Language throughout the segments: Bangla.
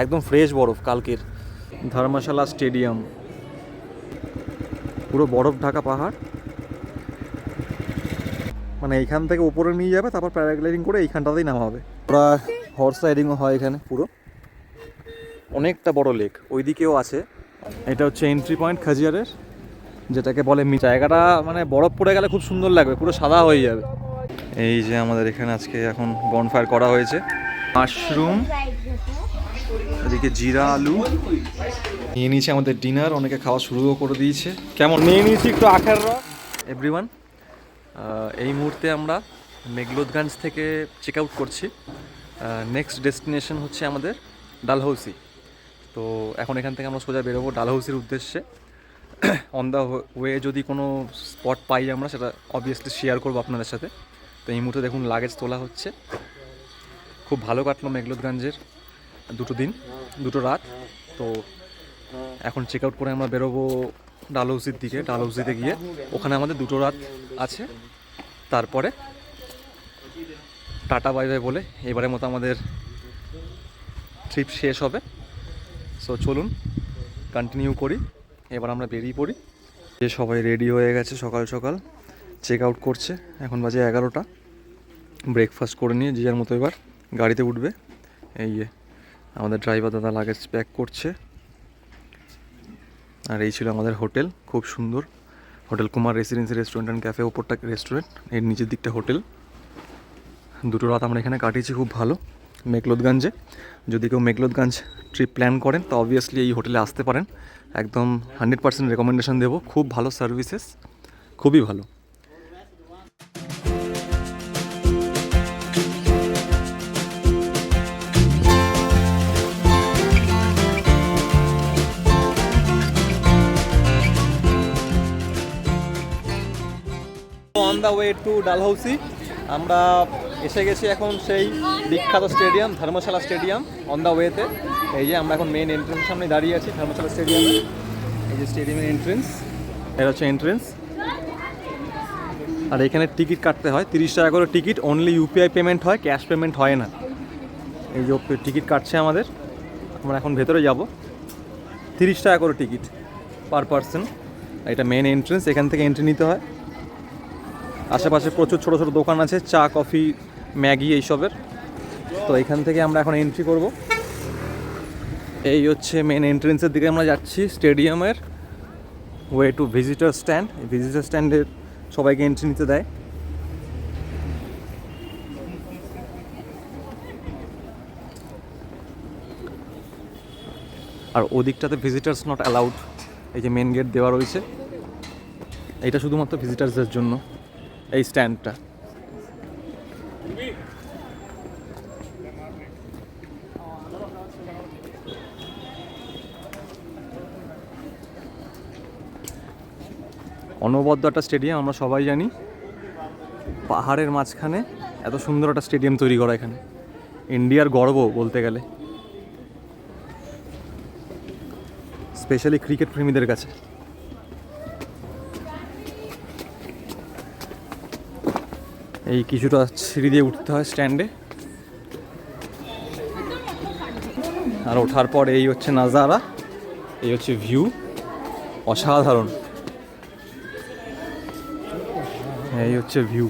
একদম ফ্রেশ বরফ কালকের। ধর্মশালা স্টেডিয়াম, পুরো বরফ ঢাকা পাহাড়। মানে এইখান থেকে উপরে নিয়ে যাবে, তারপর প্যারাগ্লাইডিং করে এইখানটাতেই নামাবে। ওরা হর্স রাইডিংও হয় এখানে। পুরো অনেকটা বড় লেক, ওইদিকেও আছে। এটা হচ্ছে এন্ট্রি পয়েন্ট খাজিয়ারের, যেটাকে বলে জায়গাটা মানে বরফ পড়ে গেলে খুব সুন্দর লাগবে, পুরো সাদা হয়ে যাবে। এই যে আমাদের এখানে আজকে এখন বনফায়ার করা হয়েছে। মাশরুম, এদিকে জিরা আলু নিয়ে নিয়েছি আমাদের ডিনার। অনেকে খাওয়া শুরুও করে দিয়েছে। কেমন নিয়ে নিয়েছি একটু আখের রস। এভরিওয়ান, এই মুহূর্তে আমরা মেঘলোদগঞ্জ থেকে চেক আউট করছি। নেক্সট ডেস্টিনেশন হচ্ছে আমাদের ডালহৌসি। তো এখন এখান থেকে আমরা সোজা বেরোবো ডালহৌসির উদ্দেশ্যে। অন দ্য ওয়ে যদি কোনো স্পট পাই আমরা, সেটা অবভিয়াসলি শেয়ার করবো আপনাদের সাথে। তো এই মুহূর্তে দেখুন লাগেজ তোলা হচ্ছে। খুব ভালো কাটলো মেঘলোদগঞ্জের 2 দিন 2 রাত। তো এখন চেক আউট করে আমরা বেরোবো ডালহৌসির দিকে। ডালহৌসিতে গিয়ে ওখানে আমাদের 2 রাত আছে, তারপরে টাটা বাই বাই বলে এবারের মতো আমাদের ট্রিপ শেষ হবে। সো চলুন কন্টিনিউ করি, এবার আমরা বেরিয়ে পড়ি। যে সবাই রেডি হয়ে গেছে, সকাল সকাল চেক আউট করছে। এখন বাজে 11টা। ব্রেকফাস্ট করে নিয়ে যে যার মতো এবার গাড়িতে উঠবে। এই যে আমাদের ড্রাইভার দাদা লাগেজ প্যাক করছে। আর এই ছিল আমাদের হোটেল, খুব সুন্দর hotel, Kumar residency restaurant and cafe. ওপরটা রেস্টুরেন্ট, এর নিচের দিকটা হোটেল। 2 রাত আমরা এখানে কাটিয়েছি, খুব ভালো মেঘলোদগঞ্জে। যদি কেউ মেঘলোদগঞ্জ ট্রিপ প্ল্যান করেন তো অবভিয়াসলি এই হোটেলে আসতে পারেন। একদম 100% রেকমেন্ডেশন দেবো। খুব ভালো সার্ভিসেস, খুবই ভালো। On the way two Dalhousie আমরা এসে গেছি এখন সেই বিখ্যাত stadium Dharamshala stadium. On the ওয়েতে এই যে আমরা এখন মেন এন্ট্রেন্সের সামনে দাঁড়িয়ে আছি ধর্মশালা স্টেডিয়ামে। এই যে স্টেডিয়ামের এন্ট্রেন্স, এটা হচ্ছে এন্ট্রেন্স। আর এখানে টিকিট কাটতে হয়, 30 টাকা করে টিকিট। অনলি ইউপিআই পেমেন্ট হয়, ক্যাশ পেমেন্ট হয় না। এই যে টিকিট কাটছে আমাদের, আমরা এখন ভেতরে যাব। 30 টাকা করে টিকিট পার পারসন। এটা মেন এন্ট্রেন্স, এখান থেকে এন্ট্রি নিতে হয়। আশেপাশে প্রচুর ছোটো ছোটো দোকান আছে, চা কফি ম্যাগি এইসবের। তো এখান থেকে আমরা এখন এন্ট্রি করব। এই হচ্ছে মেন এন্ট্রেন্সের দিকে আমরা যাচ্ছি স্টেডিয়ামের। Way to visitor stand. এই ভিজিটার স্ট্যান্ডে সবাইকে এন্ট্রি নিতে দেয়। আর ওদিকটাতে ভিজিটার্স নট অ্যালাউড। এই যে মেন গেট দেওয়া রয়েছে, এইটা শুধুমাত্র ভিজিটার্সদের জন্য এই স্ট্যান্ডটা। অনবদ্য একটা স্টেডিয়াম, আমরা সবাই জানি। পাহাড়ের মাঝখানে এত সুন্দর একটা স্টেডিয়াম তৈরি করা এখানে ইন্ডিয়ার গর্ব বলতে গেলে, স্পেশালি ক্রিকেট প্রেমীদের কাছে। এই কিছুটা সিঁড়ি দিয়ে উঠতে হয় স্ট্যান্ডে। আর ওঠার পর এই হচ্ছে নাজারা, এই হচ্ছে ভিউ, অসাধারণ। এই হচ্ছে ভিউ।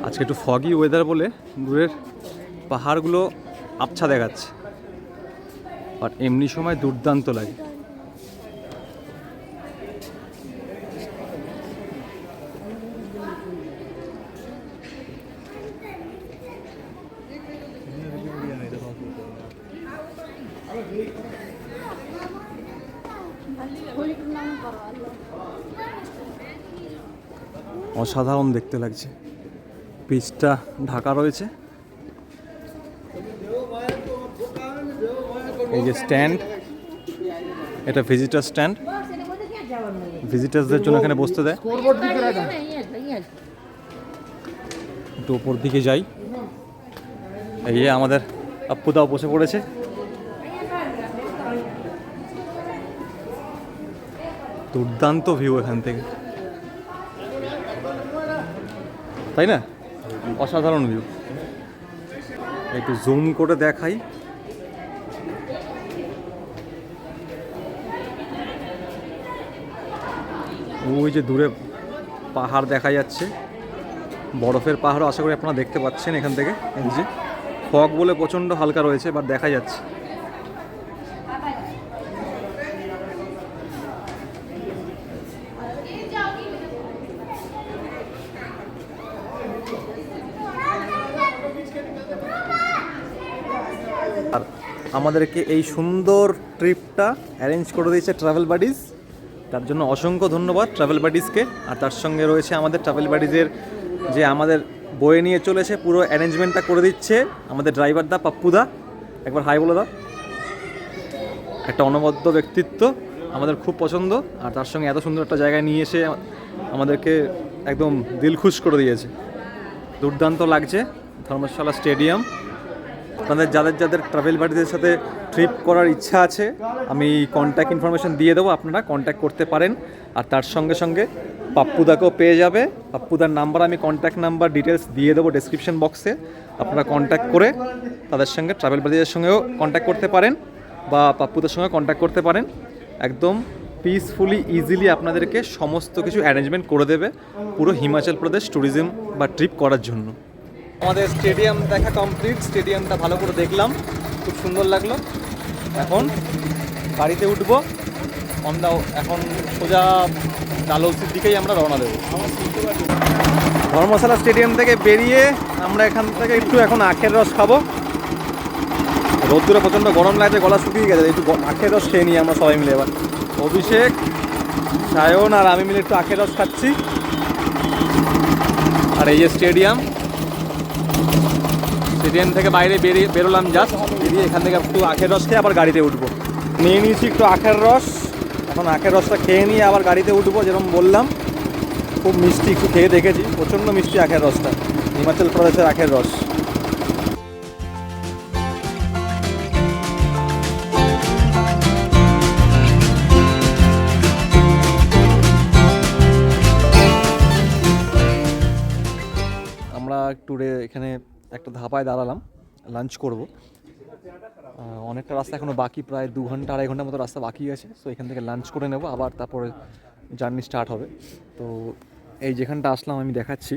আজকে একটু ফগি ওয়েদার বলে দূরের পাহাড়গুলো আবছা দেখাচ্ছে, বাট এমনি সময় দুর্দান্ত লাগে। অসাধারণ দেখতে লাগছে। পিচটা ঢাকা রয়েছে। এই যে স্ট্যান্ড, এটা ভিজিটার স্ট্যান্ড, ভিজিটার্সদের জন্য এখানে বসতে দেয়। একটু ওপর দিকে যাই। এই যে আমাদের আপ্পুদাও বসে পড়েছে। দুর্দান্ত ভিউ এখান থেকে, তাই না? অসাধারণ ভিউ। একটু জুম করে দেখাই। ওই যে দূরে পাহাড় দেখা যাচ্ছে, বরফের পাহাড়ও আশা করি আপনারা দেখতে পাচ্ছেন এখান থেকে। এই যে ফগ বলে প্রচণ্ড হালকা রয়েছে, বাট দেখা যাচ্ছে। আর আমাদেরকে এই সুন্দর ট্রিপটা অ্যারেঞ্জ করে দিয়েছে ট্রাভেল বাডিজ, তার জন্য অসংখ্য ধন্যবাদ ট্রাভেল বাডিজকে। আর তার সঙ্গে রয়েছে আমাদের ট্রাভেল বাডিজের যে আমাদের বয়ে নিয়ে চলেছে, পুরো অ্যারেঞ্জমেন্টটা করে দিচ্ছে আমাদের ড্রাইভার দা, পাপ্পুদা। একবার হাই বলে দাও। একটা অনবদ্য ব্যক্তিত্ব, আমাদের খুব পছন্দ। আর তার সঙ্গে এত সুন্দর একটা জায়গায় নিয়ে এসে আমাদেরকে একদম দিল খুশ করে দিয়েছে। দুর্দান্ত লাগছে ধর্মশালা স্টেডিয়াম। আপনাদের যাদের যাদের ট্রাভেল বাডিজের সাথে ট্রিপ করার ইচ্ছা আছে, আমি কন্ট্যাক্ট ইনফরমেশন দিয়ে দেবো, আপনারা কন্ট্যাক্ট করতে পারেন। আর তার সঙ্গে সঙ্গে পাপ্পুদাকেও পেয়ে যাবে। পাপ্পুদার নাম্বার আমি কন্ট্যাক্ট নাম্বার ডিটেলস দিয়ে দেবো ডেসক্রিপশন বক্সে। আপনারা কন্ট্যাক্ট করে তাদের সঙ্গে ট্রাভেল বাডিজের সঙ্গেও কন্ট্যাক্ট করতে পারেন বা পাপ্পুদার সঙ্গে কন্ট্যাক্ট করতে পারেন। একদম পিসফুলি ইজিলি আপনাদেরকে সমস্ত কিছু অ্যারেঞ্জমেন্ট করে দেবে পুরো হিমাচল প্রদেশ ট্যুরিজম বা ট্রিপ করার জন্য। আমাদের স্টেডিয়াম দেখা কমপ্লিট, স্টেডিয়ামটা ভালো করে দেখলাম, খুব সুন্দর লাগলো। এখন গাড়িতে উঠবো, এখন সোজা ডালহৌসির দিকেই আমরা রওনা দেবো। ধর্মশালা স্টেডিয়াম থেকে বেরিয়ে আমরা এখান থেকে একটু এখন আখের রস খাবো। রোদ্দুরে প্রচণ্ড গরম লাগছে, গলা শুকিয়ে গেছে, একটু আখের রস খেয়ে নিই আমরা সবাই মিলে। এবার অভিষেক, সায়ন আর আমি মিলে একটু আখের রস খাচ্ছি। আর এই যে স্টেডিয়াম থেকে বাইরে বেরোলাম জাস্ট, বেরিয়ে এখান থেকে একটু আখের রস খেয়ে আবার গাড়িতে উঠবো। নিয়ে নিয়েছি একটু আখের রস, এখন আখের রসটা খেয়ে নিয়ে আবার গাড়িতে উঠবো। যেরকম বললাম খুব মিষ্টি, একটু খেয়ে দেখেছি, প্রচণ্ড মিষ্টি আখের রসটা, হিমাচল প্রদেশের আখের রস। আমরা ট্যুরে এখানে একটা ধাবায় দাঁড়ালাম, লাঞ্চ করব। অনেকটা রাস্তা এখনও বাকি, প্রায় 2 ঘন্টা 2.5 ঘন্টার মতো রাস্তা বাকি আছে। সো এখান থেকে লাঞ্চ করে নেব, আবার তারপরে জার্নি স্টার্ট হবে। তো এই যেখানটা আসলাম আমি দেখাচ্ছি,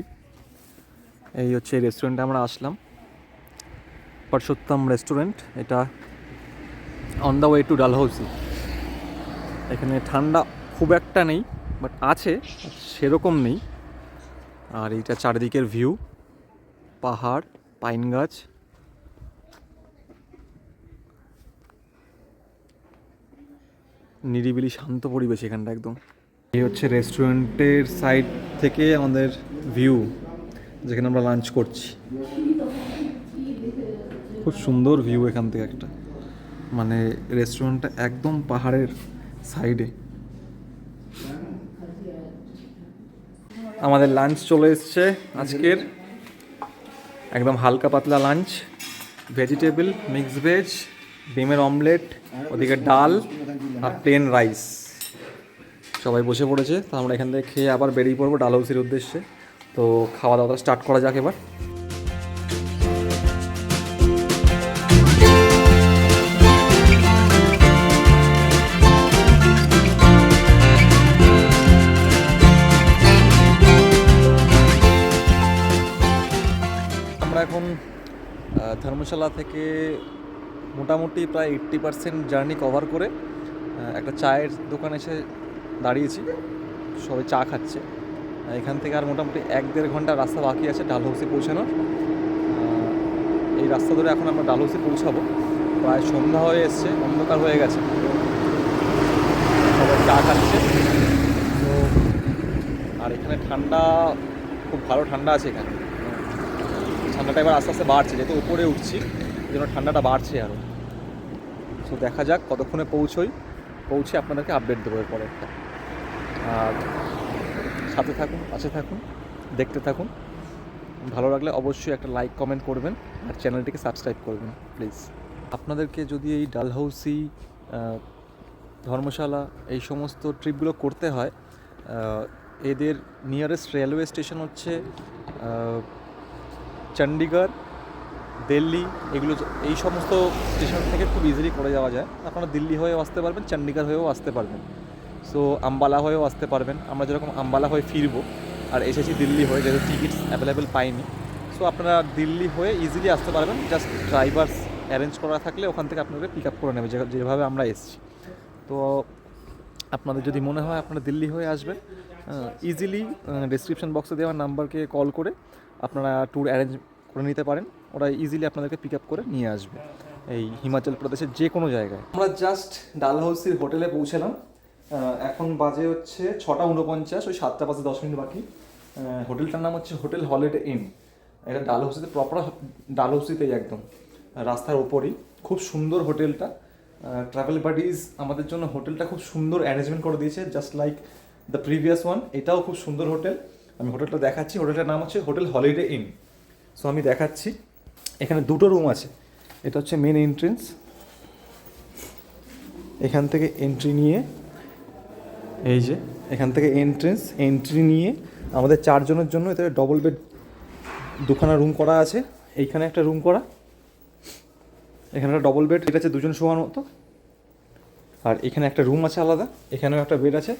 এই হচ্ছে এই রেস্টুরেন্টে আমরা আসলাম, পুরুষোত্তম রেস্টুরেন্ট। এটা on the way two Dalhousie. এখানে ঠান্ডা খুব একটা নেই, বাট আছে, সেরকম নেই। আর এইটা চারিদিকের ভিউ, পাহাড়, পাইন গাছ, নিরিবিলি শান্ত পরিবেশ এখানটা একদম। এই হচ্ছে রেস্টুরেন্টের সাইড থেকে আমাদের ভিউ, যেখানে আমরা লাঞ্চ করছি। খুব সুন্দর ভিউ এখান থেকে একটা, মানে রেস্টুরেন্টটা একদম পাহাড়ের সাইডে। আমাদের লাঞ্চ চলে এসছে আজকের, একদম হালকা পাতলা লাঞ্চ, ভেজিটেবল, মিক্স ভেজ, ডিমের অমলেট, ওদিকে ডাল আর প্লেন রাইস। সবাই বসে পড়েছে, তো আমরা এখান থেকে খেয়ে আবার বেরিয়ে পড়বো ডালহৌসির উদ্দেশ্যে। তো খাওয়া দাওয়াটা স্টার্ট করা যাক এবার। আমরা এখন ধর্মশালা থেকে মোটামুটি প্রায় 80% জার্নি কভার করে একটা চায়ের দোকানে এসে দাঁড়িয়েছি, সবাই চা খাচ্ছে। এখান থেকে আর মোটামুটি 1-1.5 ঘন্টা রাস্তা বাকি আছে ডালহৌসি পৌঁছানোর। এই রাস্তা ধরে এখন আমরা ডালহৌসি পৌঁছাবো। প্রায় সন্ধ্যা হয়ে এসছে, অন্ধকার হয়ে গেছে, সবাই চা খাচ্ছে। তো আর এখানে ঠান্ডা, খুব ভালো ঠান্ডা আছে এখানে। ঠান্ডাটা এবার আস্তে আস্তে বাড়ছে, যেহেতু উপরে উঠছি এই জন্য ঠান্ডাটা বাড়ছে আরও। তো দেখা যাক কতক্ষণে পৌঁছে আপনাদেরকে আপডেট দেবো এরপরে একটা। আর সাথে থাকুন, পাশে থাকুন, দেখতে থাকুন। ভালো লাগলে অবশ্যই একটা লাইক কমেন্ট করবেন আর চ্যানেলটিকে সাবস্ক্রাইব করবেন প্লিজ। আপনাদেরকে যদি এই ডালহৌসি ধর্মশালা এই সমস্ত ট্রিপগুলো করতে হয়, এদের নিয়ারেস্ট রেলওয়ে স্টেশন হচ্ছে চণ্ডীগড়, দিল্লি, এগুলো এই সমস্ত স্টেশন থেকে খুব ইজিলি করে যাওয়া যায়। আপনারা দিল্লি হয়েও আসতে পারবেন, চণ্ডীগড় হয়েও আসতে পারবেন, সো আম্বালা হয়েও আসতে পারবেন। আমরা যেরকম আম্বালা হয়ে ফিরবো আর এসেছি দিল্লি হয়ে, যেহেতু টিকিটস অ্যাভেলেবেল পাইনি, সো আপনারা দিল্লি হয়ে ইজিলি আসতে পারবেন। জাস্ট ড্রাইভার্স অ্যারেঞ্জ করা থাকলে ওখান থেকে আপনাদের পিক আপ করে নেবে, যেভাবে আমরা এসেছি। তো আপনাদের যদি মনে হয় আপনারা দিল্লি হয়ে আসবেন, ইজিলি ডেসক্রিপশন বক্সে দেওয়া নাম্বারকে কল করে আপনারা ট্যুর অ্যারেঞ্জ করে নিতে পারেন। ওরা ইজিলি আপনাদেরকে পিক আপ করে নিয়ে আসবে এই হিমাচল প্রদেশের যে কোনো জায়গায়। আমরা জাস্ট ডালহৌসির হোটেলে পৌঁছালাম। এখন বাজে হচ্ছে 6:49, ওই 7টা বাজে 10 মিনিট বাকি। হোটেলটার নাম হচ্ছে হোটেল হলিডে ইন। এটা ডালহৌসিতে, প্রপার ডালহৌসিতেই, একদম রাস্তার ওপরই। খুব সুন্দর হোটেলটা। ট্রাভেল বাডিজ আমাদের জন্য হোটেলটা খুব সুন্দর অ্যারেঞ্জমেন্ট করে দিয়েছে, just like the previous one. এটাও খুব সুন্দর হোটেল। আমি হোটেলটা দেখাচ্ছি। হোটেলটার নাম হচ্ছে হোটেল হলিডে ইন। সো আমি দেখাচ্ছি। এখানে দুটো রুম আছে। এটা হচ্ছে মেন এন্ট্রেন্স। এখান থেকে এন্ট্রি নিয়ে, এই যে এখান থেকে এন্ট্রি নিয়ে আমাদের 4 জনের জন্য এতে ডবল বেড দুখানা রুম করা আছে। এইখানে একটা রুম করা, এখানে একটা ডবল বেড, এটা আছে 2 জন শোয়ার মতো। আর এখানে একটা রুম আছে আলাদা, এখানেও একটা বেড আছে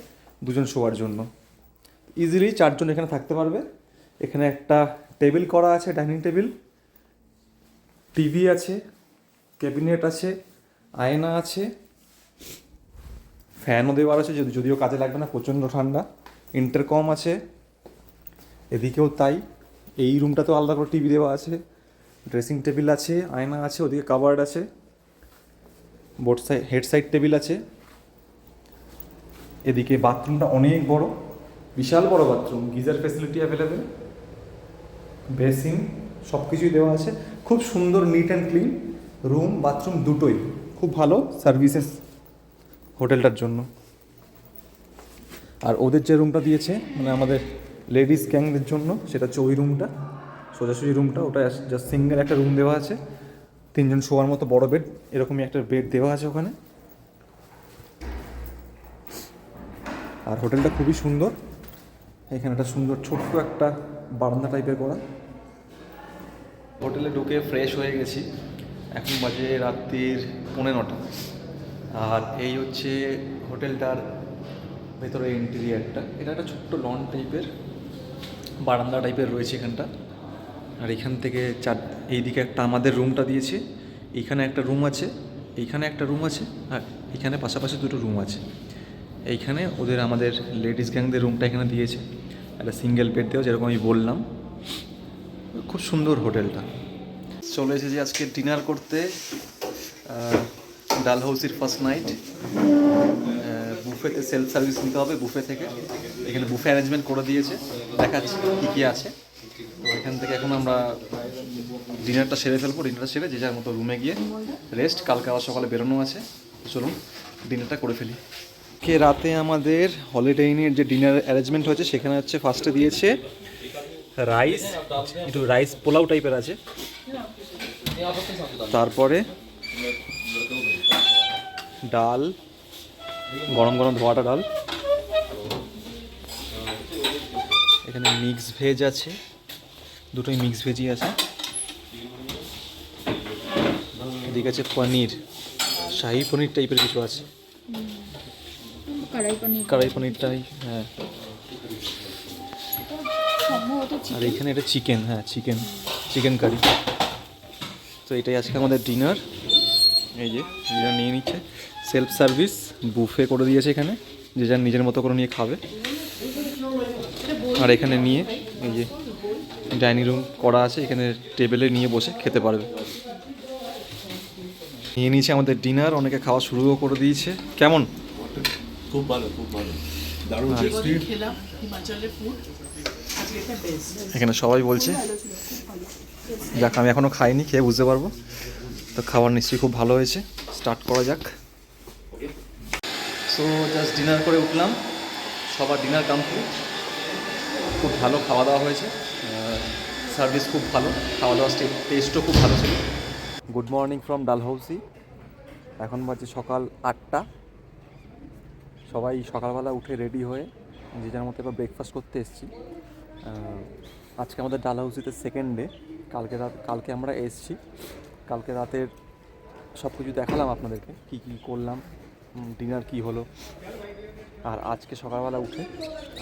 2 জন শোয়ার জন্য। ইজিলি 4 জন এখানে থাকতে পারবে। এখানে একটা টেবিল করা আছে, ডাইনিং টেবিল, টিভি আছে, ক্যাবিনেট আছে, আয়না আছে, ফ্যানও দেওয়ার আছে, যদিও কাজে লাগবে না, প্রচণ্ড ঠান্ডা। ইন্টারকম আছে, এদিকেও তাই। এই রুমটাতেও আলাদা করে টিভি দেওয়া আছে, ড্রেসিং টেবিল আছে, আয়না আছে, ওদিকে কাবার্ড আছে, board side head side table আছে। এদিকে বাথরুমটা অনেক বড়, বিশাল বড় bathroom, geyser facility available, basin, সব কিছুই দেওয়া আছে। খুব সুন্দর, neat and clean room, bathroom দুটোই। খুব ভালো সার্ভিসেস হোটেলটার জন্য। আর ওদের যে রুমটা দিয়েছে, মানে আমাদের লেডিস গ্যাংদের জন্য, সেটা হচ্ছে ওই রুমটা, সোজাসুজি রুমটা। ওটা জাস্ট সিঙ্গেল একটা রুম দেওয়া আছে, 3 জন শোয়ার মতো বড় বেড, এরকমই একটা বেড দেওয়া আছে ওখানে। আর হোটেলটা খুবই সুন্দর। এখানে একটা সুন্দর ছোট্ট একটা বারান্দা টাইপের করা। হোটেলে ঢুকে ফ্রেশ হয়ে গেছি। এখন বাজে রাত্রির 9:45। আর এই হচ্ছে হোটেলটার ভেতরে ইন্টেরিয়ারটা। এটা একটা ছোট্ট লন টাইপের, বারান্দা টাইপের রয়েছে এখানটা। আর এখান থেকে এইদিকে একটা আমাদের রুমটা দিয়েছে, এইখানে একটা রুম আছে, এইখানে একটা রুম আছে, আর এখানে পাশাপাশি 2টো রুম আছে। এইখানে ওদের আমাদের লেডিস গ্যাংদের রুমটা এখানে দিয়েছে, একটা সিঙ্গেল বেড দেওয়া, যেরকম আমি বললাম। খুব সুন্দর হোটেলটা। চলে এসেছি আজকে ডিনার করতে ডালহৌসির ফার্স্ট নাইট। বুফেতে সেলফ সার্ভিস নিতে হবে বুফে থেকে। এখানে বুফে অ্যারেঞ্জমেন্ট করে দিয়েছে, দেখাচ্ছি কী কী আছে। তো এখান থেকে এখন আমরা ডিনারটা সেরে ফেলবো। ডিনারটা সেরে যে যার মতো রুমে গিয়ে রেস্ট, কালকে আবার সকালে বেরোনো আছে। চলুন ডিনারটা করে ফেলি। রাতে আমাদের হলিডে ইনের যে ডিনার অ্যারেঞ্জমেন্ট হয়েছে, সেখানে হচ্ছে ফার্স্টে দিয়েছে রাইস, একটু রাইস পোলাও টাইপের আছে। তারপরে ডাল, গরম গরম ধোয়াটা ডাল। এখানে মিক্স ভেজ আছে, দুটোই মিক্স ভেজই আছে। এদিকে আছে পনির, শাহি পনির টাইপের কিছু আছে, কড়াই পনিরটাই, হ্যাঁ। আর এখানে এটা চিকেন, হ্যাঁ চিকেন কারি। তো এটাই আজকে আমাদের ডিনার। এই যে ডিনার নিয়ে নিচ্ছে, সেলফ সার্ভিস বুফে করে দিয়েছে এখানে, যে যার নিজের মতো করে নিয়ে খাবে। আর এখানে নিয়ে এই যে ডাইনিং রুম করা আছে, এখানে টেবিলে নিয়ে বসে খেতে পারবে। নিয়ে নিয়েছে আমাদের ডিনার, অনেকে খাওয়া শুরুও করে দিয়েছে। কেমন? খুব ভালো, খুব ভালো, দারুণ টেস্টি। এখানে সবাই বলছে, যাক আমি এখনও খাইনি, খেয়ে বুঝতে পারবো। তো খাবার নিশ্চয়ই খুব ভালো হয়েছে। স্টার্ট করা যাক। সো জাস্ট ডিনার করে উঠলাম, সবার ডিনার কমপ্লিট। খুব ভালো খাওয়া দাওয়া হয়েছে, সার্ভিস খুব ভালো, খাওয়া দাওয়ার টেস্টও খুব ভালো ছিল। Good morning from Dalhousie. এখন বাজে সকাল 8টা। সবাই সকালবেলা উঠে রেডি হয়ে যে যার মতো এবার ব্রেকফাস্ট করতে এসেছি। আজকে আমাদের ডালহাউসিতে সেকেন্ড ডে। কালকে আমরা এসেছি, কালকে রাতের সব কিছু দেখালাম আপনাদেরকে, কী কী করলাম, ডিনার কী হলো। আর আজকে সকালবেলা উঠে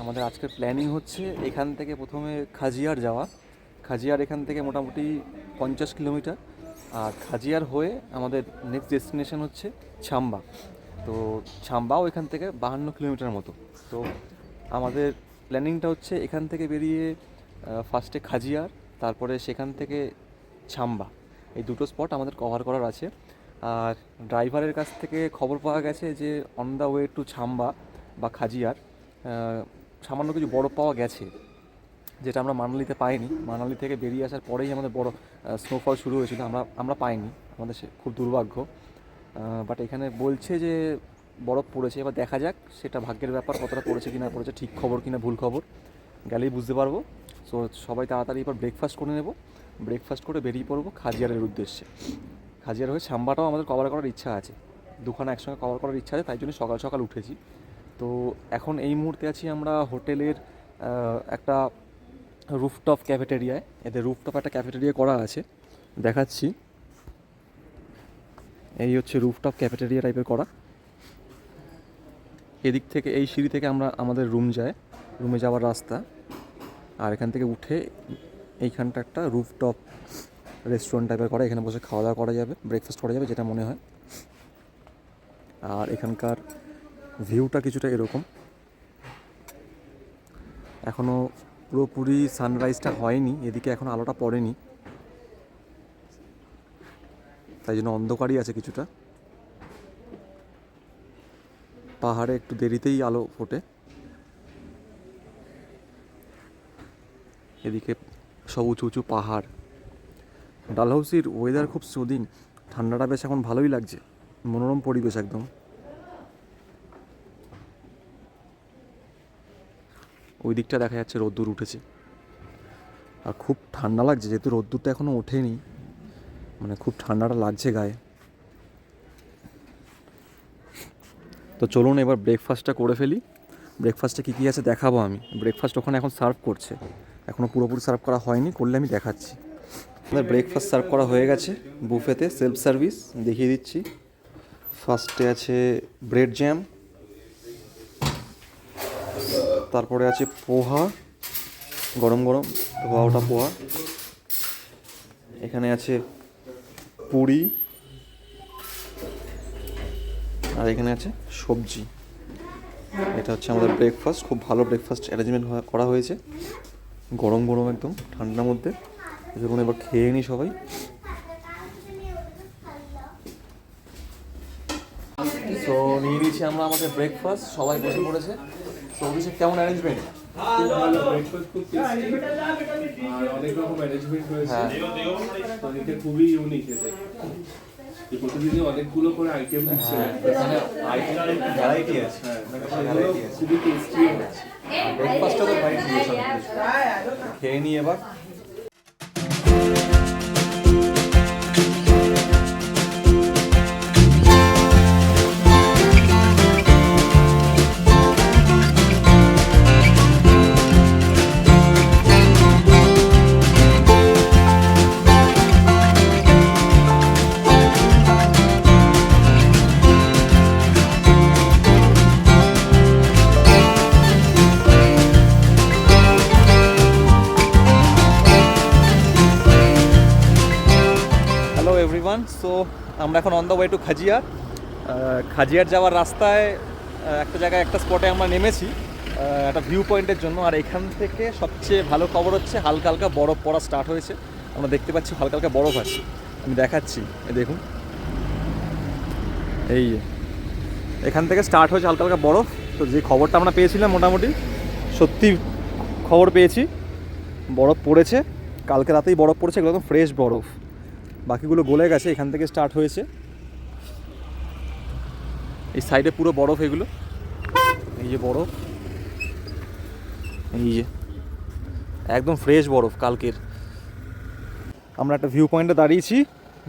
আমাদের আজকের প্ল্যানিং হচ্ছে এখান থেকে প্রথমে খাজিয়ার যাওয়া। খাজিয়ার এখান থেকে মোটামুটি 50 কিলোমিটার, আর খাজিয়ার হয়ে আমাদের নেক্সট ডেস্টিনেশন হচ্ছে ছাম্বা। তো ছাম্বাও এখান থেকে 52 কিলোমিটার মতো। তো আমাদের প্ল্যানিংটা হচ্ছে এখান থেকে বেরিয়ে ফার্স্টে খাজিয়ার, তারপরে সেখান থেকে ছাম্বা, এই দুটো স্পট আমাদের কভার করার আছে। আর ড্রাইভারের কাছ থেকে খবর পাওয়া গেছে যে on the way to Chamba বা খাজিয়ার সামান্য কিছু বরফ পাওয়া গেছে, যেটা আমরা মানালিতে পাইনি। মানালি থেকে বেরিয়ে আসার পরেই আমাদের বড় স্নোফল শুরু হয়েছিল, আমরা পাইনি, আমাদের খুব দুর্ভাগ্য। বাট এখানে বলছে যে বরফ পড়েছে, এবার দেখা যাক সেটা ভাগ্যের ব্যাপার, কতটা পড়েছে কি না পড়েছে, ঠিক খবর কি না ভুল খবর, গেলেই বুঝতে পারবো। সো সবাই তাড়াতাড়ি এবার ব্রেকফাস্ট করে নেব, ব্রেকফাস্ট করে বেরিয়ে পড়বো খাজিয়ারের উদ্দেশ্যে। খাজিয়ার হয়ে ছাম্বাটাও আমাদের কভার করার ইচ্ছা আছে, দুখানা একসঙ্গে কভার করার ইচ্ছা আছে, তাই জন্য সকাল সকাল উঠেছি। তো এখন এই মুহূর্তে আছি আমরা হোটেলের একটা রুফটপ ক্যাফেটেরিয়ায়। এদের রুফটপ একটা ক্যাফেটেরিয়া করা আছে, দেখাচ্ছি। এই হচ্ছে রুফটপ ক্যাফেটেরিয়া টাইপের করা। এদিক থেকে এই সিঁড়ি থেকে আমাদের রুমে যাওয়ার রাস্তা। আর এখান থেকে উঠে এইখানটা একটা রুফটপ রেস্টুরেন্ট টাইপের করা, এখানে বসে খাওয়া দাওয়া করা যাবে, ব্রেকফাস্ট করা যাবে, যেটা মনে হয়। আর এখানকার ভিউটা কিছুটা এরকম। এখনও পুরোপুরি সানরাইজটা হয়নি, এদিকে এখন আলোটা পড়েনি, তাই জন্য অন্ধকারই আছে কিছুটা। পাহাড়ে একটু দেরিতেই আলো ফোটে। এদিকে সব উঁচু উঁচু পাহাড়। ডালহাউসির ওয়েদার খুব সুদিং, ঠান্ডাটা বেশ এখন ভালোই লাগছে, মনোরম পরিবেশ একদম। ওই দিকটা দেখা যাচ্ছে রোদ্দুর উঠেছে, আর খুব ঠান্ডা লাগছে, যেহেতু রোদ্দুরটা এখনও ওঠেনি, মানে খুব ঠান্ডাটা লাগছে গায়ে। তো চলুন এবার ব্রেকফাস্টটা করে ফেলি। ব্রেকফাস্টে কী কী আছে দেখাবো আমি। ব্রেকফাস্ট ওখানে এখন সার্ভ করছে, এখনও পুরোপুরি সার্ভ করা হয়নি, করলে আমি দেখাচ্ছি। আমাদের ব্রেকফাস্ট সার্ভ করা হয়ে গেছে বুফেতে, সেলফ সার্ভিস, দেখিয়ে দিচ্ছি। ফার্স্টে আছে ব্রেড জ্যাম, তারপরে আছে পোহা, গরম গরম ওটা পোহা। এখানে আছে পুরি, আর এখানে আছে সবজি। এটা হচ্ছে আমাদের ব্রেকফাস্ট, খুব ভালো ব্রেকফাস্ট অ্যারেঞ্জমেন্ট করা হয়েছে, গরম গরম একদম ঠান্ডার মধ্যে। দেখুন এবার খেয়ে নিই সবাই। তো নিয়ে নিয়েছি আমরা আমাদের ব্রেকফাস্ট, সবাই বসে পড়েছে। তো অভিষেক, কেমন অ্যারেঞ্জমেন্ট? খুব ভালো, ব্রেকফাস্ট খুব টেস্টি আর অনেক রকম অ্যারেঞ্জমেন্ট রয়েছে। তো এটা খুবই ইউনিক। এই প্রতিদিনই অনেকগুলো করে আইটেম দিচ্ছে, এখানে আইটেম ভ্যারাইটি আছে, খুবই টেস্টি হচ্ছে। ব্রেকফাস্টটা তো ভ্যারাইটি আছে, খেয়ে নিই এবার। এভরিওয়ান, সো আমরা এখন on the way two Khajjiar. Khajjiar যাওয়ার রাস্তায় একটা জায়গায় একটা স্পটে আমরা নেমেছি একটা ভিউ পয়েন্টের জন্য। আর এখান থেকে সবচেয়ে ভালো খবর হচ্ছে হালকা হালকা বরফ পড়া স্টার্ট হয়েছে, আমরা দেখতে পাচ্ছি হালকা হালকা বরফ আছে। আমি দেখাচ্ছি, দেখুন এই এখান থেকে স্টার্ট হয়েছে হালকা হালকা বরফ। তো যে খবরটা আমরা পেয়েছিলাম মোটামুটি সত্যি খবর পেয়েছি, বরফ পড়েছে, কালকে রাতেই বরফ পড়েছে, একদম ফ্রেশ বরফ, বাকিগুলো গলে গেছে। এখান থেকে স্টার্ট হয়েছে, এই সাইডে পুরো বরফ, এগুলো এই যে বরফ, এই যে একদম ফ্রেশ বরফ কালকের। আমরা একটা ভিউ পয়েন্টে দাঁড়িয়েছি,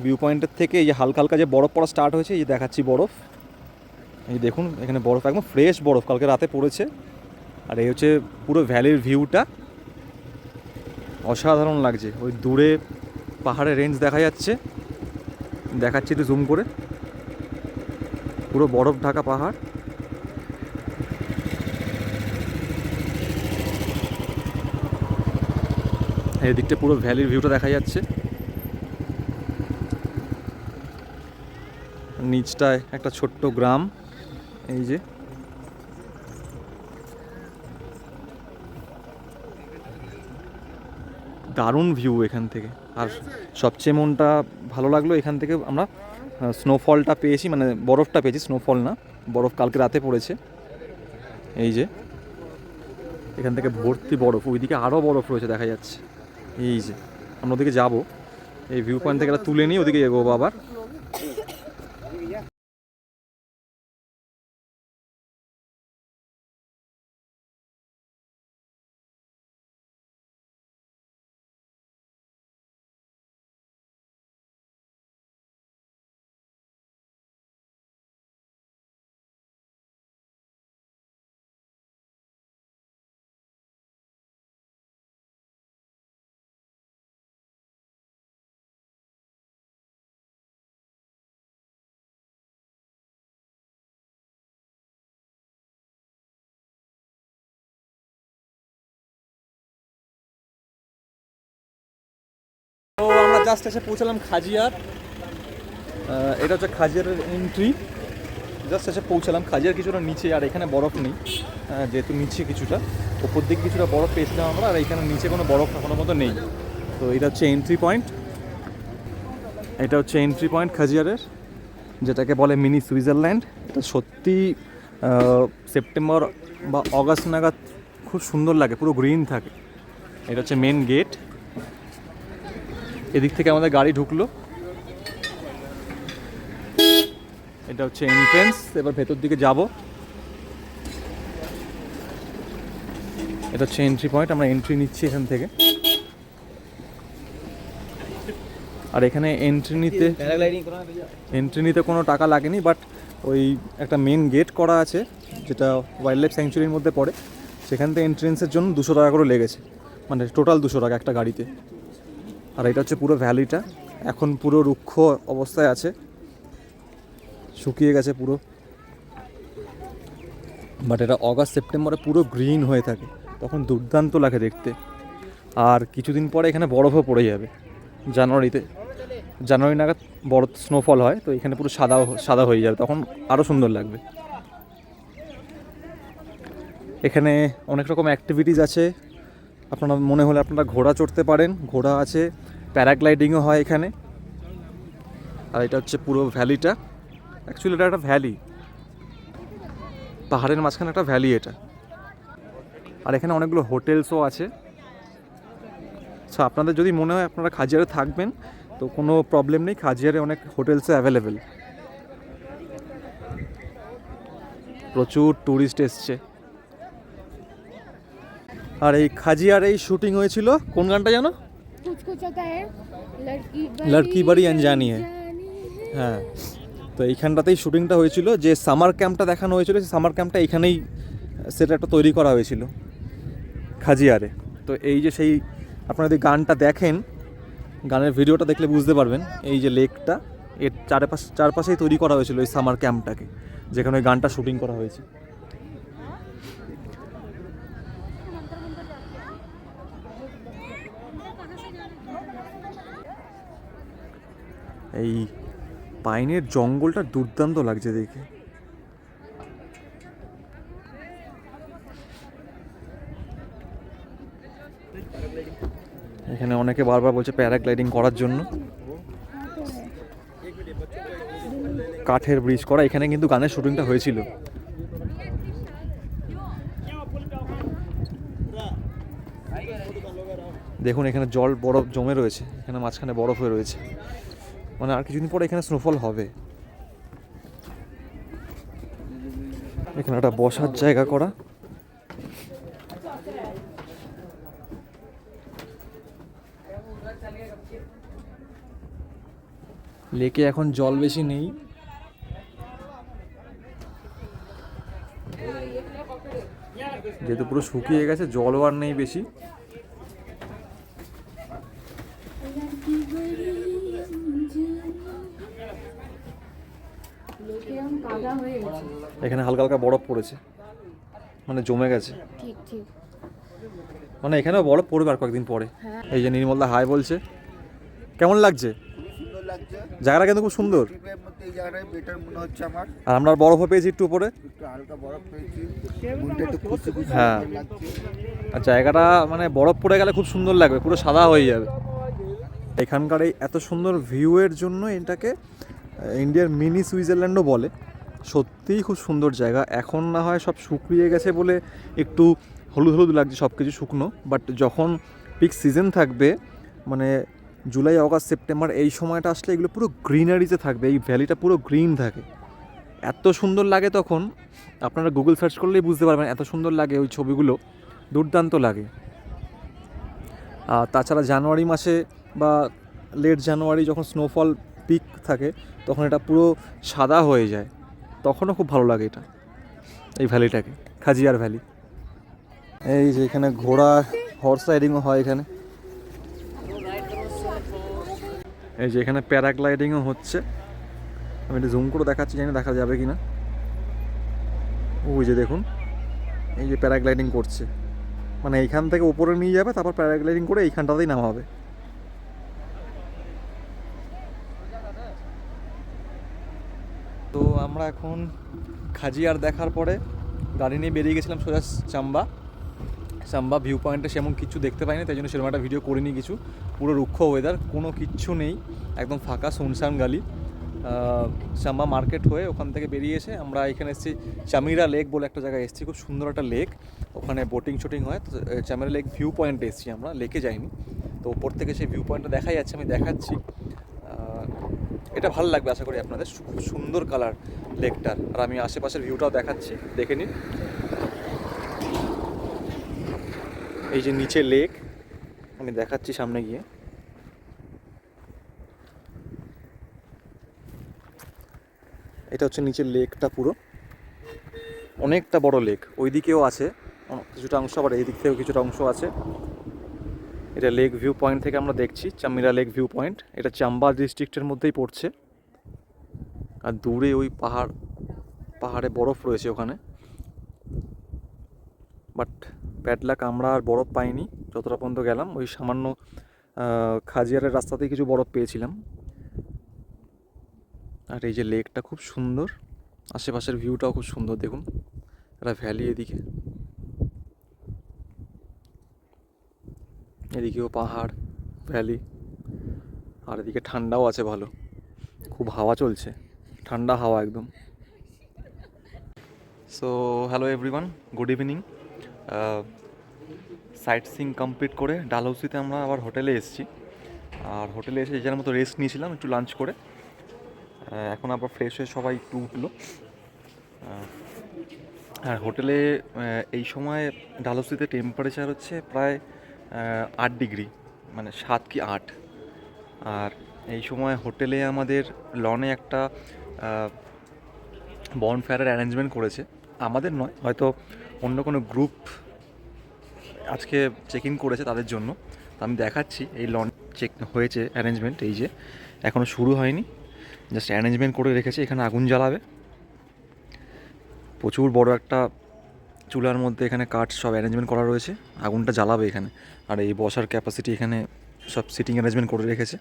ভিউ পয়েন্টের থেকে এই যে হালকা হালকা যে বরফ পড়া স্টার্ট হয়েছে, এই যে দেখাচ্ছি বরফ, এই দেখুন এখানে বরফ, একদম ফ্রেশ বরফ, কালকে রাতে পড়েছে। আর এই হচ্ছে পুরো ভ্যালির ভিউটা, অসাধারণ লাগছে। ওই দূরে পাহাড়ের রেঞ্জ দেখা যাচ্ছে, দেখাচ্ছি একটু জুম করে, পুরো বরফ ঢাকা পাহাড়। এই দিকটা পুরো ভ্যালির ভিউটা দেখা যাচ্ছে। নিচটায় একটা ছোট্ট গ্রাম, এই যে দারুণ ভিউ এখান থেকে। আর সবচেয়ে মনটা ভালো লাগলো এখান থেকে আমরা স্নোফলটা পেয়েছি, মানে বরফটা পেয়েছি, স্নোফল না, বরফ কালকে রাতে পড়েছে। এই যে এখান থেকে ভর্তি বরফ, ওইদিকে আরও বরফ রয়েছে দেখা যাচ্ছে। এই যে আমরা ওদিকে যাবো, এই ভিউ পয়েন্ট থেকে তুলে নিয়ে ওদিকে এগোবো আবার। তো আমরা জাস্ট এসে পৌঁছালাম খাজিয়ার। এটা হচ্ছে খাজিয়ারের এন্ট্রি। জাস্ট এসে পৌঁছালাম, খাজিয়ার কিছুটা নিচে, আর এখানে বরফ নেই যেহেতু নিচে কিছুটা, ওপর দিকে কিছুটা বরফ পেয়েছিলাম আমরা, আর এখানে নিচে কোনো বরফ এখনো মতো নেই। তো এটা হচ্ছে এন্ট্রি পয়েন্ট, এটা হচ্ছে এন্ট্রি পয়েন্ট খাজিয়ারের, যেটাকে বলে মিনি সুইজারল্যান্ড। এটা সত্যি সেপ্টেম্বর বা অগাস্ট নাগাদ খুব সুন্দর লাগে, পুরো গ্রিন থাকে। এটা হচ্ছে মেন গেট, এদিক থেকে আমাদের গাড়ি ঢুকলো। এটা হচ্ছে এন্ট্রেন্স, এবার ভেতর দিকে যাব। এটা হচ্ছে এন্ট্রি পয়েন্ট, আমরা এন্ট্রি নিচ্ছি এখান থেকে। আর এখানে এন্ট্রি নিতে কোনো টাকা লাগেনি, বাট ওই একটা মেন গেট করা আছে যেটা ওয়াইল্ড লাইফ স্যাংচুরির মধ্যে পড়ে, সেখান থেকে এন্ট্রেন্সের জন্য 200 টাকা করে লেগেছে, মানে টোটাল 200 টাকা একটা গাড়িতে। আর এটা হচ্ছে পুরো ভ্যালিটা, এখন পুরো রুক্ষ অবস্থায় আছে, শুকিয়ে গেছে পুরো, বাট এটা অগাস্ট সেপ্টেম্বরে পুরো গ্রিন হয়ে থাকে, তখন দুর্দান্ত লাগে দেখতে। আর কিছুদিন পরে এখানে বরফও পড়ে যাবে, জানুয়ারি নাগাদ বড় স্নোফল হয়, তো এখানে পুরো সাদা সাদা হয়ে যাবে, তখন আরও সুন্দর লাগবে। এখানে অনেক রকম অ্যাক্টিভিটিস আছে, আপনারা মনে হলে আপনারা ঘোড়া চড়তে পারেন, ঘোড়া আছে, প্যারাগ্লাইডিংও হয় এখানে। আর এটা হচ্ছে পুরো ভ্যালিটা, অ্যাকচুয়ালি এটা একটা ভ্যালি, পাহাড়ের মাঝখানে একটা ভ্যালি এটা। আর এখানে অনেকগুলো হোটেলসও আছে। সো আপনাদের যদি মনে হয় আপনারা খাজিয়ারে থাকবেন, তো কোনো প্রবলেম নেই, খাজিয়ারে অনেক হোটেলসও অ্যাভেলেবেল, প্রচুর ট্যুরিস্ট এসছে। আর এই খাজিয়ার এই শুটিং হয়েছিল কোন গানটা জানো? লড়কি বাড়ি আনজানি হ্যায়। হ্যাঁ, তো এইখানটাতেই শুটিংটা হয়েছিল। যে সামার ক্যাম্পটা দেখানো হয়েছিল, সেই সামার ক্যাম্পটা এইখানেই সেটা একটা তৈরি করা হয়েছিল খাজিয়ারে। তো এই যে সেই, আপনারা যদি গানটা দেখেন, গানের ভিডিওটা দেখলে বুঝতে পারবেন, এই যে লেকটা, এর চারপাশেই তৈরি করা হয়েছিল এই সামার ক্যাম্পটাকে, যেখানে ওই গানটা শুটিং করা হয়েছে। এই পাইনের জঙ্গলটা দুর্দান্ত লাগছে দেখে। এখানে অনেকে বারবার বলছে প্যারাগ্লাইডিং করার জন্য। কাঠের ব্রিজ করা, এখানে কিন্তু গানের শুটিংটা হয়েছিল। দেখুন এখানে জল বরফ জমে রয়েছে, এখানে মাঝখানে বরফ হয়ে রয়েছে, মানে আর কিছুদিন পরে এখানে স্নোফল হবে। এখানে একটা বসার জায়গা করা, লেকে এখন জল বেশি নেই, যেহেতু পুরো শুকিয়ে গেছে, জলও আর নেই বেশি। এখানে হালকা হালকা বরফ পড়েছে, মানে জমে গেছে। ঠিক ঠিক, মানে এখানেও বরফ পড়বে আর কয়েকদিন পরে। এই যে নির্মলদা হাই বলছে। কেমন লাগছে? সুন্দর লাগছে। জায়গাটা কিন্তু খুব সুন্দর। ট্রিপের মধ্যে এই জায়গাটাই বেটার মনে হচ্ছে আমার। আর আমরা বরফও পেয়েছি একটু উপরে। একটু হালকা বরফ পেয়েছি, মনটা একটু খুশি খুশি হ্যাঁ। লাগছে। আর জায়গাটা মানে বরফ পড়ে গেলে খুব সুন্দর লাগবে, পুরো সাদা হয়ে যাবে। এখানকার এই এত সুন্দর ভিউয়ের জন্য এটাকে ইন্ডিয়ার মিনি সুইজারল্যান্ডও বলে। সত্যিই খুব সুন্দর জায়গা। এখন না হয় সব শুকিয়ে গেছে বলে একটু হলুদ হলুদ লাগছে, সব কিছু শুকনো, বাট যখন পিক সিজন থাকবে, মানে জুলাই আগস্ট সেপ্টেম্বর এই সময়টা আসলে এগুলো পুরো গ্রিনারিতে থাকবে। এই ভ্যালিটা পুরো গ্রিন থাকে, এত সুন্দর লাগে। তখন আপনারা গুগল সার্চ করলেই বুঝতে পারবেন এত সুন্দর লাগে ওই ছবিগুলো, দুর্দান্ত লাগে। আর তাছাড়া জানুয়ারি মাসে বা লেট জানুয়ারি যখন স্নোফল পিক থাকে, তখন এটা পুরো সাদা হয়ে যায়, তখনও খুব ভালো লাগে এটা, এই ভ্যালিটাকে, খাজিয়ার ভ্যালি। এই যে এখানে ঘোড়া হর্স রাইডিংও হয় এখানে। এই যে এখানে প্যারাগ্লাইডিংও হচ্ছে। আমি একটু জুম করে দেখাচ্ছি, জানি দেখা যাবে কি না। ওই যে দেখুন, এই যে প্যারাগ্লাইডিং করছে, মানে এইখান থেকে উপরে নিয়ে যাবে, তারপর প্যারাগ্লাইডিং করে এইখানটাতেই নামাবে। তো আমরা এখন খাজিয়ার দেখার পরে গাড়ি নিয়ে বেরিয়ে গেছিলাম সোজা চাম্বা ভিউ পয়েন্টে। সেমন কিছু দেখতে পাইনি, তাই জন্য সেরকম একটা ভিডিও করিনি কিছু। পুরো রুক্ষ ওয়েদার, কোনো কিচ্ছু নেই, একদম ফাঁকা শুনশান গালি। চাম্বা মার্কেট হয়ে ওখান থেকে বেরিয়ে এসে আমরা এখানে এসেছি চামিরা লেক বলে একটা জায়গায় এসেছি। খুব সুন্দর একটা লেক, ওখানে বোটিং শুটিং হয়। তো চামিরা লেক ভিউ পয়েন্টে এসেছি আমরা, লেকে যাইনি। তো ওপর থেকে সেই ভিউ পয়েন্টটা দেখাই যাচ্ছে, আমি দেখাচ্ছি। এটা ভালো লাগবে আশা করি আপনাদের। খুব সুন্দর কালার লেকটার। আর আমি আশেপাশের ভিউটাও দেখাচ্ছি, দেখে নিন। এই যে নিচে লেক, আমি দেখাচ্ছি সামনে গিয়ে। এটা হচ্ছে নিচের লেকটা, পুরো অনেকটা বড় লেক। ওই দিকেও আছে কিছুটা অংশ, আবার এই দিক থেকেও কিছুটা অংশ আছে। এটা লেক ভিউ পয়েন্ট থেকে আমরা দেখছি, চামিরা লেক ভিউ পয়েন্ট। এটা চাম্বা ডিস্ট্রিক্টের মধ্যেই পড়ছে। আর দূরে ওই পাহাড়ে বরফ রয়েছে ওখানে, বাট ব্যাড লাক আমরা আর বরফ পাইনি। যতটা পর্যন্ত গেলাম, ওই সামান্য খাজিয়ারের রাস্তাতেই কিছু বরফ পেয়েছিলাম। আর এই যে লেকটা খুব সুন্দর, আশেপাশের ভিউটাও খুব সুন্দর। দেখুন একটা ভ্যালি, এদিকেও পাহাড়, ভ্যালি, আর এদিকে ঠান্ডাও আছে ভালো, খুব হাওয়া চলছে, ঠান্ডা হাওয়া একদম। So hello everyone, good evening. Site seeing complete করে ডালহৌসিতে আমরা আবার হোটেলে এসেছি। আর হোটেলে এসে যে যার মতো রেস্ট নিয়েছিলাম একটু লাঞ্চ করে। এখন আবার ফ্রেশ হয়ে সবাই একটু উঠলো। আর হোটেলে এই সময় ডালহৌসিতে টেম্পারেচার হচ্ছে প্রায় 8 ডিগ্রি, মানে 7 কি 8। আর এই সময় হোটেলে আমাদের লনে একটা বনফায়ারের অ্যারেঞ্জমেন্ট করেছে। আমাদের নয়, হয়তো অন্য কোনো গ্রুপ আজকে চেক ইন করেছে তাদের জন্য। আমি দেখাচ্ছি, এই লন চেক হয়েছে অ্যারেঞ্জমেন্ট, এই যে এখনও শুরু হয়নি, জাস্ট অ্যারেঞ্জমেন্ট করে রেখেছে। এখানে আগুন জ্বালাবে, প্রচুর বড় একটা চুলার মধ্যে এখানে কাঠ সব অ্যারেঞ্জমেন্ট করা রয়েছে, আগুনটা জ্বালাবে এখানে। আর এই বসার ক্যাপাসিটি এখানে সব সিটিং অ্যারেঞ্জমেন্ট করে রেখেছে,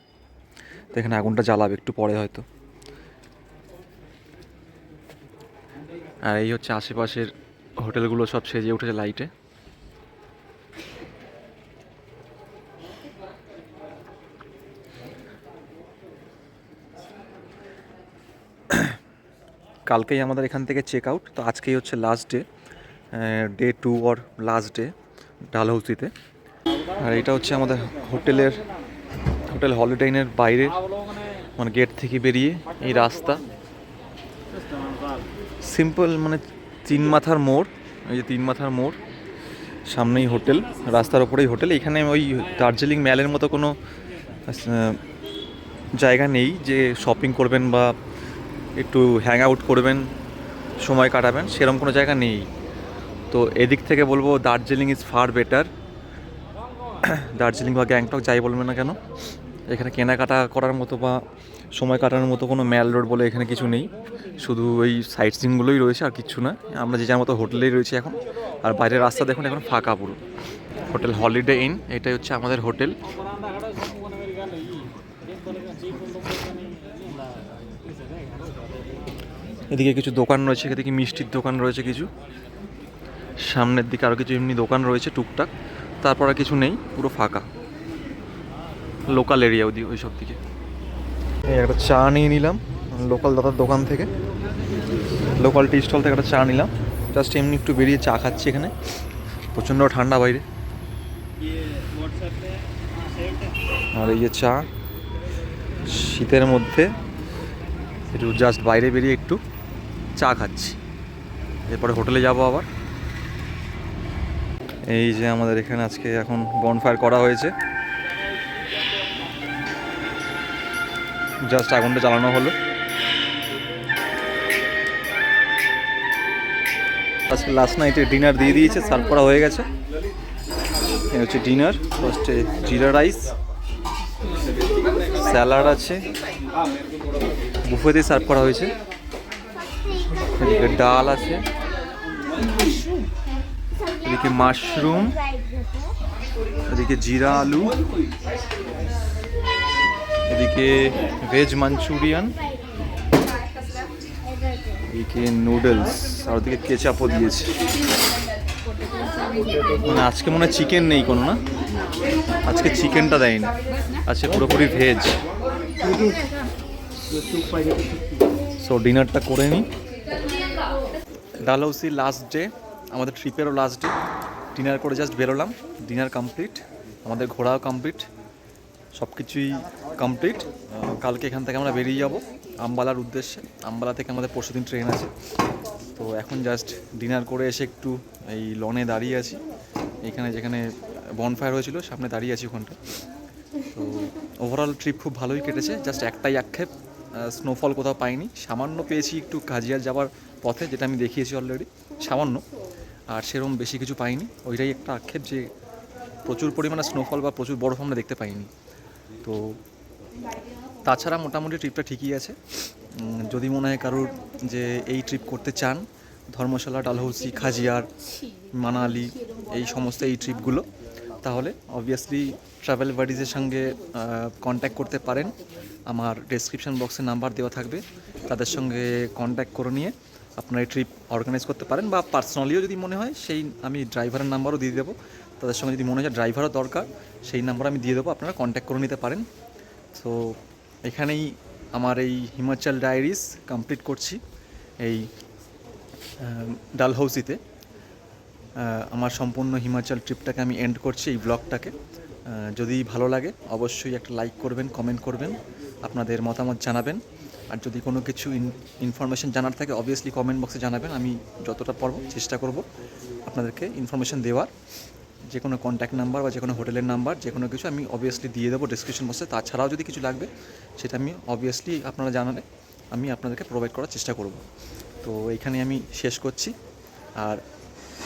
তো এখানে আগুনটা জ্বালাবে একটু পরে হয়তো। আর এই হচ্ছে আশেপাশের হোটেলগুলো সব সেজে উঠেছে লাইটে। কালকেই আমাদের এখান থেকে চেক আউট, তো আজকেই হচ্ছে last day 2 or last day ডালহৌসিতে। আর এটা হচ্ছে আমাদের হোটেল হলিডে ইনের বাইরে, মানে গেট থেকে বেরিয়ে এই রাস্তা। সিম্পল, মানে 3 মাথার মোড়, এই যে 3 মাথার মোড়, সামনেই হোটেল, রাস্তার ওপরেই হোটেল। এখানে ওই দার্জিলিং ম্যালের মতো কোনো জায়গা নেই যে শপিং করবেন বা একটু হ্যাং আউট করবেন, সময় কাটাবেন, সেরকম কোনো জায়গা নেই। তো তো এদিক থেকে বলবো Darjeeling is far better. Darjeeling বা গ্যাংটক যাই বলবেন না কেন, এখানে কেনাকাটা করার মতো বা সময় কাটানোর মতো কোনো ম্যাল রোড বলে এখানে কিছু নেই, শুধু এই সাইট সিনগুলোই রয়েছে আর কিচ্ছু না। আমরা যে যার মতো হোটেলেই রয়েছি এখন, আর বাইরের রাস্তা দেখুন এখন ফাঁকা পুরো। হোটেল হলিডে ইন, এটাই হচ্ছে আমাদের হোটেল। এদিকে কিছু দোকান রয়েছে, এদিকে মিষ্টির দোকান রয়েছে কিছু, সামনের দিকে আরও কিছু এমনি দোকান রয়েছে টুকটাক, তারপর আর কিছু নেই, পুরো ফাঁকা লোকাল এরিয়া ওই সব দিকে। এই একটা চা নিয়ে নিলাম লোকাল দাদার দোকান থেকে, লোকাল টি স্টল থেকে একটা চা নিলাম, জাস্ট এমনি একটু বেরিয়ে চা খাচ্ছি এখানে, প্রচণ্ড ঠান্ডা বাইরে। আর এই যে চা, শীতের মধ্যে একটু জাস্ট বাইরে বেরিয়ে একটু চা খাচ্ছি, এরপরে হোটেলে যাব আবার। এই যে আমাদের এখানে আজকে এখন বনফায়ার করা হয়েছে, জাস্ট আগুনটা জ্বালানো হলো। আজকে লাস্ট নাইটে ডিনার দিয়ে দিয়েছে, সার্ভ করা হয়ে গেছে। এই হচ্ছে ডিনার, ফার্স্টে জিরা রাইস, স্যালাড আছে, বুফেতেই সার্ভ করা হয়েছে। এদিকে ডাল আছে, এদিকে মাশরুম, এদিকে জিরা আলু, এদিকে ভেজ মাঞ্চুরিয়ান, এদিকে নুডলস, আর ওদিকে কেচাপও দিয়েছে। মানে আজকে মনে হয় চিকেন নেই কোনো, না আজকে চিকেনটা দেয়নি, আজকে পুরোপুরি ভেজ। সো ডিনারটা করে নিই। ডালহৌসি লাস্ট ডে, আমাদের ট্রিপেরও লাস্ট ডে। ডিনার করে জাস্ট বেরোলাম, ডিনার কমপ্লিট, আমাদের ঘোরাও কমপ্লিট, সব কিছুই কমপ্লিট। কালকে এখান থেকে আমরা বেরিয়ে যাব আম্বালার উদ্দেশ্যে। আম্বালা থেকে আমাদের পরশুদিন ট্রেন আছে। তো এখন জাস্ট ডিনার করে এসে একটু এই লনে দাঁড়িয়ে আছি, এখানে যেখানে বনফায়ার হয়েছিল সামনে দাঁড়িয়ে আছি ওখানটা। তো ওভারঅল ট্রিপ খুব ভালোই কেটেছে, জাস্ট একটাই আক্ষেপ, স্নোফল কোথাও পাইনি। সামান্য পেয়েছি একটু কাজিয়ার যাওয়ার পথে, যেটা আমি দেখিয়েছি অলরেডি, সামান্য, আর সেরকম বেশি কিছু পাইনি। ওইটাই একটা আক্ষেপ যে প্রচুর পরিমাণে স্নোফল বা প্রচুর বরফ আমরা দেখতে পাইনি। তো তাছাড়া মোটামুটি ট্রিপটা ঠিকই আছে। যদি মনে হয় কারোর যে এই ট্রিপ করতে চান, ধর্মশালা, ডালহৌসি, খাজিয়ার, মানালি, এই সমস্ত এই ট্রিপগুলো, তাহলে অবভিয়াসলি ট্রাভেল বাডিজের সঙ্গে কন্ট্যাক্ট করতে পারেন। আমার ডেসক্রিপশন বক্সে নাম্বার দেওয়া থাকবে, তাদের সঙ্গে কন্ট্যাক্ট করে নিয়ে আপনারা এই ট্রিপ অর্গানাইজ করতে পারেন। বা পার্সোনালিও যদি মনে হয়, সেই আমি ড্রাইভারের নাম্বারও দিয়ে দেবো, তাদের সঙ্গে যদি মনে হয় ড্রাইভারও দরকার, সেই নাম্বার আমি দিয়ে দেবো, আপনারা কন্ট্যাক্ট করে নিতে পারেন। সো এখানেই আমার এই হিমাচল ডায়েরিজ কমপ্লিট করছি, এই ডালহৌসিতে। আমার সম্পূর্ণ হিমাচল ট্রিপটাকে আমি এন্ড করছি, এই ব্লগটাকে। যদি ভালো লাগে অবশ্যই একটা লাইক করবেন, কমেন্ট করবেন, আপনাদের মতামত জানাবেন। আর যদি কোনো কিছু ইনফরমেশন জানার থাকে অবভিয়াসলি কমেন্ট বক্সে জানাবেন, আমি যতটা পারবো চেষ্টা করব আপনাদেরকে ইনফরমেশন দেওয়ার। যে কোনো কন্ট্যাক্ট নাম্বার বা যে কোনো হোটেলের নাম্বার, যে কোনো কিছু আমি অবভিয়াসলি দিয়ে দেবো ডিসক্রিপশন বক্সে। তাছাড়াও যদি কিছু লাগবে সেটা আমি অবভিয়াসলি আপনারা জানালে আমি আপনাদেরকে প্রোভাইড করার চেষ্টা করব। তো এইখানে আমি শেষ করছি, আর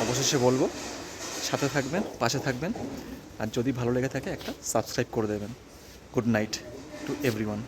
অবশেষে বলবো সাথে থাকবেন, পাশে থাকবেন, আর যদি ভালো লেগে থাকে একটা সাবস্ক্রাইব করে দেবেন। Good night to everyone.